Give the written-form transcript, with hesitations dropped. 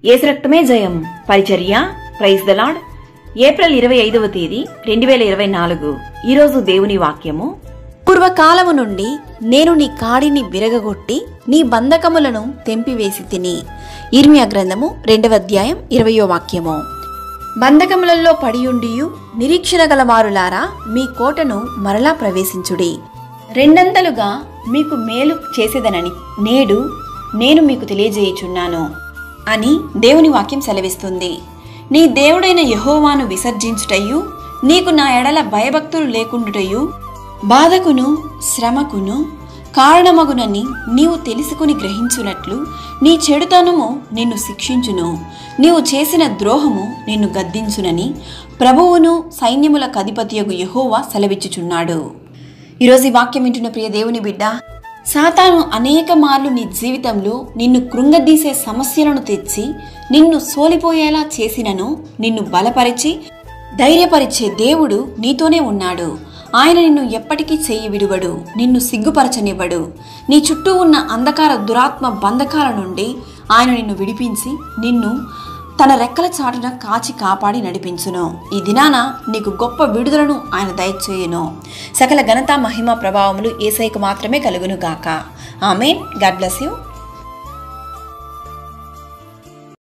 యేసు రక్తమే జయం పరిచర్య ప్రైజ్ ద లార్డ్. ఏప్రిల్ 25వ తేదీ 2024. ఈరోజు దేవుని వాక్యము. పూర్వకాలము నుండి నేను నీ కాడిని విరగగొట్టి నీ బంధకములను తెంపివేసి తిని. ఇర్మియా గ్రంథము 2వ అధ్యాయం 20వ వాక్యము. బంధకములలో పడియుండియు నిరీక్షణ గలవారులారా మీ కోటను మరలా ప్రవేశించుడి. రెండంతలుగా మీకు మేలు చేసేదనని నేడు నేను మీకు తెలియజేయుచున్నాను అని దేవుని వాక్యం సెలవిస్తుంది. నీ దేవుడైన యెహోవాను విసర్జించుటయు నీకు నా ఎడల భయభక్తులు లేకుండుటయు బాధకును శ్రమకును కారణమగునని నీవు తెలుసుకుని గ్రహించునట్లు నీ చెడుతనము నిన్ను శిక్షించును, నీవు చేసిన ద్రోహము నిన్ను గద్దించునని ప్రభువును సైన్యముల అధిపతియగు యెహోవా సెలవిచ్చుచున్నాడు. ఈరోజు ఈ వాక్యం వింటున్న ప్రియ దేవుని బిడ్డ, సాతాను అనేక మార్లు నీ జీవితంలో నిన్ను కృంగదీసే సమస్యలను తెచ్చి నిన్ను సోలిపోయేలా చేసినను నిన్ను బలపరిచి ధైర్యపరిచే దేవుడు నీతోనే ఉన్నాడు. ఆయన నిన్ను ఎప్పటికీ చేయి విడువడు, నిన్ను సిగ్గుపరచనివ్వడు. నీ చుట్టూ ఉన్న అంధకార దురాత్మ బంధకాల నుండి ఆయన నిన్ను విడిపించి నిన్ను తన రెక్కల చాటున కాచి కాపాడి నడిపించును. ఈ దినాన నీకు గొప్ప విడుదలను ఆయన దయచేయును. సకల ఘనత మహిమ ప్రభావములు యేసయ్యకు మాత్రమే కలుగును గాక. ఆమేన్. God bless you.